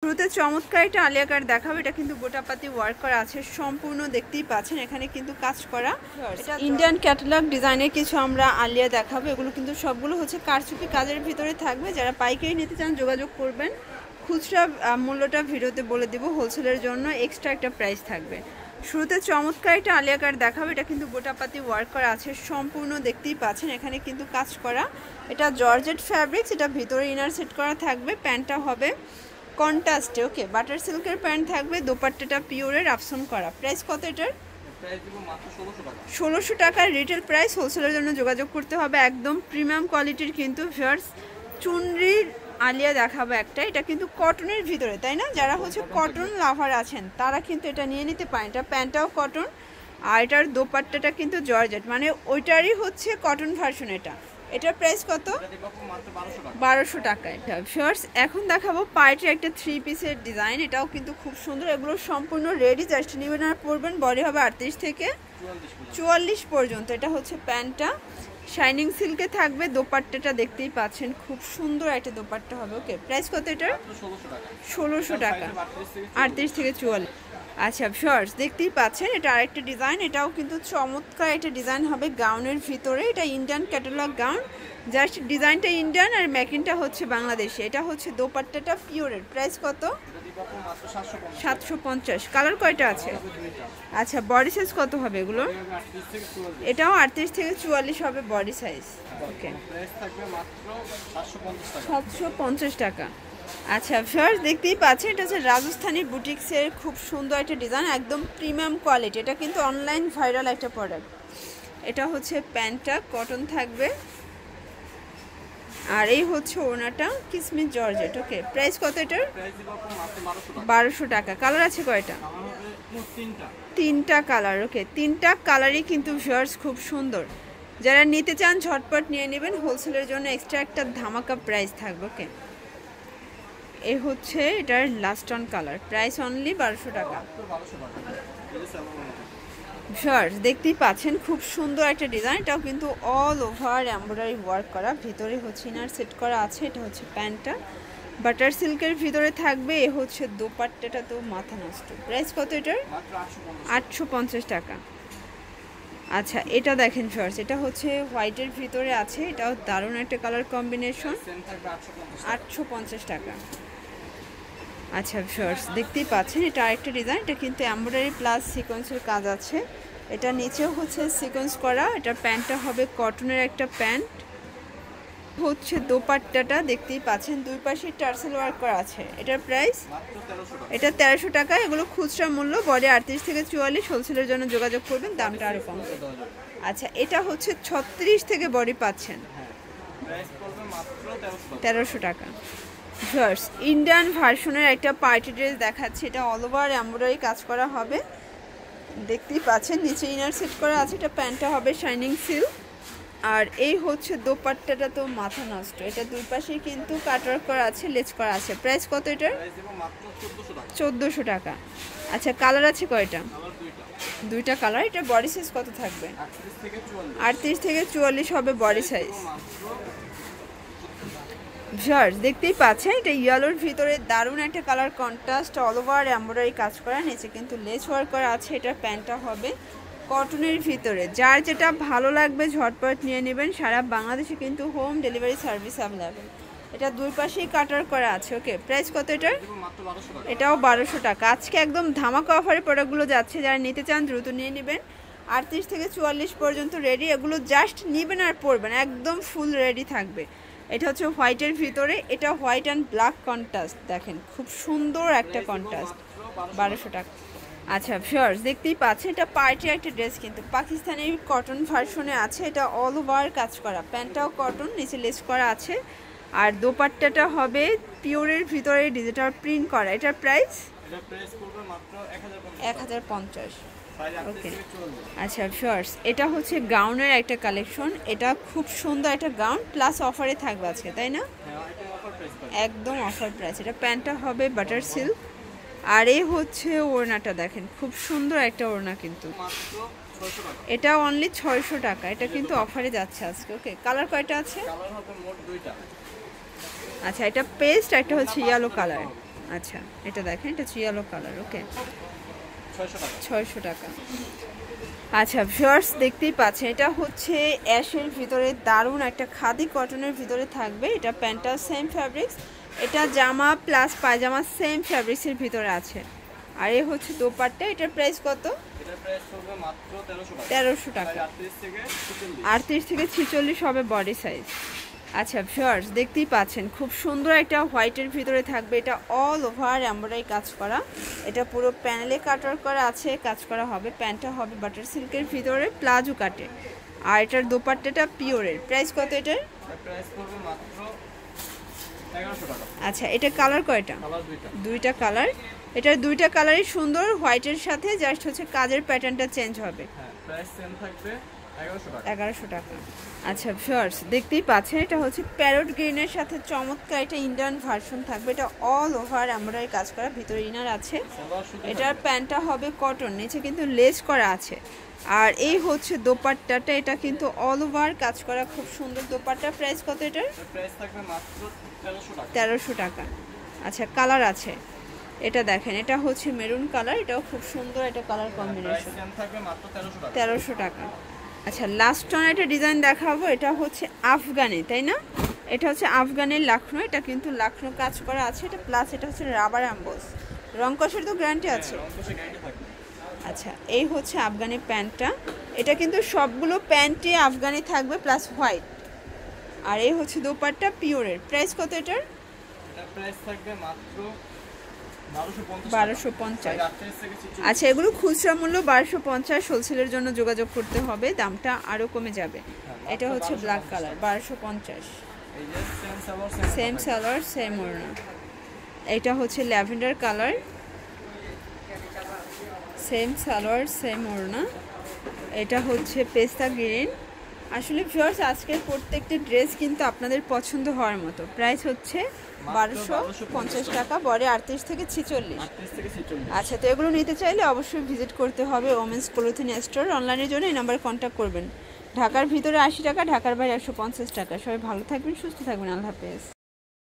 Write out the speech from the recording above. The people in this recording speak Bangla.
শুরুতে চমৎকার একটা আলিয়া কাট দেখাবো। এটা কিন্তু গোটাপাতি ওয়ার্ক করা আছে, সম্পূর্ণ দেখতেই পাচ্ছেন এখানে কিন্তু কাজ করা। এটা ইন্ডিয়ান ক্যাটালগ ডিজাইনের কিছু আমরা আলিয়া দেখাবো। এগুলো কিন্তু সবগুলো হচ্ছে কারচুপি কাজের ভিতরে থাকবে। যারা পাইকারি নিতে চান যোগাযোগ করবেন। খুচরা মূল্যটা ভিডিওতে বলে দেবো, হোলসেলের জন্য এক্সট্রা একটা প্রাইস থাকবে। শুরুতে চমৎকার একটা আলিয়া কাট দেখাবো। এটা কিন্তু গোটাপাতি ওয়ার্ক করা আছে, সম্পূর্ণ দেখতেই পাচ্ছেন এখানে কিন্তু কাজ করা। এটা জর্জেট ফ্যাব্রিক্স, এটা ভিতরে ইনার সেট করা থাকবে। প্যান্টটা হবে কন্ট্রাস্টে, ওকে বাটার সিল্কের প্যান্ট থাকবে। দোপাট্টাটা পিওরের আফসন করা। প্রাইস কত এটার? 1600 টাকার রিটেল প্রাইস। হোলসেলের জন্য যোগাযোগ করতে হবে। একদম প্রিমিয়াম কোয়ালিটির কিন্তু ভিউয়ার্স চুনরির আলিয়া দেখাবো একটা। এটা কিন্তু কটনের ভিতরে, তাই না? যারা হচ্ছে কটন লাভার আছেন তারা কিন্তু এটা নিয়ে নিতে পারেন। এটা প্যান্টটাও কটন আর এটার দোপাট্টাটা কিন্তু জর্জেট, মানে ওইটারই হচ্ছে কটন ভার্সন। এটার প্রাইস কত? 1200 টাকায়। ভিউয়ার্স এখন দেখাবো পার্টির একটা 3 পিসের ডিজাইন। এটাও কিন্তু খুব সুন্দর। এগুলো সম্পূর্ণ রেডি, জাস্ট নেবেন আর পরবেন। বডি হবে 38 থেকে 44 পর্যন্ত। এটা হচ্ছে প্যান্টটা শাইনিং সিল্কে থাকবে। দোপাট্টাটা দেখতেই পাচ্ছেন, খুব সুন্দর একটা দোপাট্টা হবে। ওকে প্রাইস কত এটার? 1600 টাকা, 38 থেকে 44। আচ্ছা ভিউয়ার্স দেখতেই পাচ্ছেন এটা আরেকটা ডিজাইন। এটাও কিন্তু চমৎকার একটা ডিজাইন হবে গাউনের ভিতরে। এটা ইন্ডিয়ান ক্যাটালগ গাউন, জাস্ট ডিজাইনটা ইন্ডিয়ান আর মেকিংটা হচ্ছে বাংলাদেশে। এটা হচ্ছে দোপাট্টাটা পিওরের। প্রাইস কত? 750। কালার কয়টা আছে? আচ্ছা বডি সাইজ কত হবে এগুলো? এটাও 38 থেকে 44 হবে বডি সাইজ। ওকে 750 টাকা। আচ্ছা ভিউয়ার্স দেখতেই পাচ্ছেন এটা হচ্ছে রাজস্থানী বুটিক্সের খুব সুন্দর একটা ডিজাইন, একদম প্রিমিয়াম কোয়ালিটি। এটা কিন্তু অনলাইন ভাইরাল একটা প্রোডাক্ট। এটা হচ্ছে প্যান্টটা কটন থাকবে আর এই হচ্ছে ওড়নাটা কিসমিস জর্জেট। ওকে প্রাইস কত এটার? 1200 টাকা। কালার আছে কয়টা? তিনটা কালার। ওকে তিনটা কালারই কিন্তু ভিউয়ার্স খুব সুন্দর। যারা নিতে চান ঝটপট নিয়ে নেবেন। হোলসেলের জন্য এক্সট্রা একটা ধামাকা প্রাইস থাকবে। ওকে এই হচ্ছে এটার last on colour. Price only 1200 টাকা। ভিউয়ার্স দেখতেই পাচ্ছেন খুব সুন্দর একটা ডিজাইন। এটাও কিন্তু অল ওভার এমব্রয়ডারি ওয়ার্ক করা। ভিতরে হচ্ছে ইনার সেট করা আছে। এটা হচ্ছে প্যান্টটা বাটার সিল্কের ভিতরে থাকবে। এ হচ্ছে দোপাট্টাটা তো মাথা নষ্ট। প্রাইস কত এটার? 850 টাকা। আচ্ছা এটা দেখেন ভিউয়ার্স, এটা হচ্ছে হোয়াইটের ভিতরে আছে। এটাও দারুণ একটা কালার কম্বিনেশন। 850 টাকা। আচ্ছা ভিউয়ার্স দেখতেই পাচ্ছেন এটা আরেকটা ডিজাইন। এটা কিন্তু এমব্রয়ডারি প্লাস সিকোয়েন্সের কাজ আছে। এটা নিচেও হচ্ছে সিকোয়েন্স করা। এটা প্যান্টটা হবে কটনের একটা প্যান্ট। হচ্ছে দোপাট্টাটা দেখতেই পাচ্ছেন দুই পাশে টার্সেল ওয়ার্ক করা আছে। এটার প্রাইস? এটা 1300 টাকা। এগুলো খুচরা মূল্য, বডি 38 থেকে 44। হোলসেলের জন্য যোগাযোগ করবেন, দামটা আরও কম। আচ্ছা এটা হচ্ছে 36 থেকে বডি পাচ্ছেন, 1300 টাকা। ভিউয়ার্স ইন্ডিয়ান ভার্সনের একটা পার্টি ড্রেস দেখাচ্ছে। এটা অল ওভার এমব্রয়ডারি কাজ করা হবে, দেখতেই পাচ্ছেন। নিচে ইনার সেট করা আছে। এটা প্যান্টটা হবে শাইনিং সিল্ক আর এই হচ্ছে দোপাট্টাটা তো মাথা নষ্ট। এটা দুই পাশে কিন্তু কাটওয়ার্ক করা আছে, লেজ করা আছে। প্রাইস কত এটার? 1400 টাকা। আচ্ছা কালার আছে কয়টা? দুইটা কালার। এটা বডি সাইজ কত থাকবে? 38 থেকে 44 হবে বডি সাইজ। ভিউয়ার্স দেখতেই পাচ্ছেন এটা ইয়েলোর ভিতরে দারুণ একটা colour contrast, all over embroidery কাজ করা। নিচে কিন্তু লেস ওয়ার্ক করা আছে। এটার প্যান্টটা হবে কটনের ভিতরে। যার যেটা ভালো লাগবে ঝটপট নিয়ে নেবেন। সারা বাংলাদেশে কিন্তু হোম ডেলিভারি সার্ভিস অ্যাভেলেবেল। এটা দুই পাশেই কাটার করা আছে। ওকে প্রাইস কত এটার? এটাও 1200 টাকা। আজকে একদম ধামাকা অফারে প্রোডাক্টগুলো যাচ্ছে, যারা নিতে চান দ্রুত নিয়ে নেবেন। 38 থেকে 44 পর্যন্ত রেডি। এগুলো জাস্ট নেবেন আর পরবেন, একদম ফুল রেডি থাকবে। এটা হচ্ছে হোয়াইটের ভিতরে। এটা হোয়াইট অ্যান্ড ব্ল্যাক কন্ট্রাস্ট, দেখেন খুব সুন্দর একটা কন্ট্রাস্ট। 1200 টাকা। আচ্ছা ভিউয়ার্স দেখতেই পাচ্ছেন এটা পার্টি একটা ড্রেস, কিন্তু পাকিস্তানি কটন ভার্সনে আছে। এটা অল ওভার কাজ করা। প্যান্টটাও কটন, নিচে লেস করা আছে আর দোপাট্টাটা হবে পিওরের ভিতরে ডিজিটাল প্রিন্ট করা। এটার প্রাইস? 1050। ওকে আচ্ছা ভিউয়ার্স এটা হচ্ছে গাউনের একটা কালেকশন। এটা খুব সুন্দর একটা গাউন, প্লাস অফারে থাকবে আজকে, তাই না? একদম অফার প্রাইস। এটা প্যান্টটা হবে বাটার সিল্ক আর এই হচ্ছে ওড়নাটা, দেখেন খুব সুন্দর একটা ওড়না। কিন্তু এটা অনলি 600 টাকা। এটা কিন্তু অফারে যাচ্ছে আজকে। ওকে কালার কয়টা আছে? আচ্ছা এটা পেস্ট, একটা হচ্ছে ইয়েলো কালার। আচ্ছা এটা দেখেন, এটা চিয়ালো কালার। ওকে 600 টাকা। আচ্ছা ভিউয়ার্স দেখতেই পাচ্ছেন, এটা হচ্ছে অ্যাশের ভিতরে দারুণ একটা খাদি কটনের ভিতরে থাকবে। এটা প্যান্টটা সেম ফ্যাব্রিক্স, এটা জামা প্লাস পায়জামা সেম ফ্যাব্রিক্সের ভিতরে আছে। আর এই হচ্ছে দোপাট্টা, এটার প্রাইস কত? এটার প্রাইস পড়বে মাত্র 1300 টাকা। 38 থেকে 46 হবে বডি সাইজ। আচ্ছা ভিউয়ার্স দেখতেই পাচ্ছেন, খুব সুন্দর একটা হোয়াইটের ভিতরে থাকবে। এটা অল ওভার এমব্রয়ডারি কাজ করা, এটা পুরো প্যানেলে কাটার করা আছে, কাজ করা হবে। প্যান্টটা হবে বাটার সিল্কের ভিতরে প্লাজো কাটে। আর এটার দোপাট্টাটা পিওরের। প্রাইস কত এটার? প্রাইস পড়বে মাত্র 1100 টাকা। আচ্ছা এটা কালার কয়টা? কালার দুইটা কালার। এটার দুইটা কালারই সুন্দর, হোয়াইটের সাথে জাস্ট হচ্ছে কাজের প্যাটার্নটা চেঞ্জ হবে। হ্যাঁ প্রাইস সেম থাকবে 1100 টাকা। আচ্ছা ভিউয়ার্স দেখতেই পাচ্ছেন, এটা হচ্ছে প্যারট গ্রিনের সাথে চমৎকার এটা ইন্ডিয়ান ভার্সন থাকবে। এটা অল ওভার এমব্রয়ডারি কাজ করা, ভিতরে ইনার আছে। এটার প্যান্টটা হবে কটন, নিচে কিন্তু লেস করা আছে। আর এই হচ্ছে দোপাট্টাটা, এটা কিন্তু অল ওভার কাজ করা, খুব সুন্দর দোপাট্টা। প্রাইস কত এটার? প্রাইস থাকবে মাত্র 1300 টাকা। আচ্ছা কালার আছে, এটা দেখেন, এটা হচ্ছে মেরুন কালার, এটাও খুব সুন্দর একটা কালার কম্বিনেশন। সেম থাকবে মাত্র 1300 টাকা। আচ্ছা লাস্ট অন একটা ডিজাইন দেখাবো, এটা হচ্ছে আফগানি, তাই না? এটা হচ্ছে আফগানের লাখনো, এটা কিন্তু লাখনো কাজ করা আছে। এটা প্লাস এটা হচ্ছে রাবার অ্যাম্বোস, রং কষের তো গ্যারান্টি আছে। আচ্ছা এই হচ্ছে আফগানি প্যান্টটা, এটা কিন্তু সবগুলো প্যান্টে আফগানি থাকবে প্লাস হোয়াইট। আর এই হচ্ছে দোপাট্টা পিওরের। প্রাইস কত এটার? প্রাইস থাকবে মাত্র 1250। আচ্ছা এগুলো খুচরা মূল্য 1250, হোলসেলের জন্য যোগাযোগ করতে হবে, দামটা আরও কমে যাবে। এটা হচ্ছে black colour 1250, same salwar same ওড়না। এটা হচ্ছে lavender colour, same salwar same ওড়না। এটা হচ্ছে পেস্তা গ্রিন। আসলে ভিউয়ার্স আজকের প্রত্যেকটা ড্রেস কিন্তু আপনাদের পছন্দ হওয়ার মতো। প্রাইস হচ্ছে 1250 টাকা, বডি 38 থেকে 46। আচ্ছা তো এগুলো নিতে চাইলে অবশ্যই ভিজিট করতে হবে ওমেন্স ক্লোথিং স্টোর। অনলাইনের জন্য এই নাম্বারে কন্ট্যাক্ট করবেন। ঢাকার ভিতরে 80 টাকা, ঢাকার বাইরে 150 টাকা। সবাই ভালো থাকবেন, সুস্থ থাকবেন, আল্লাহ হাফেজ।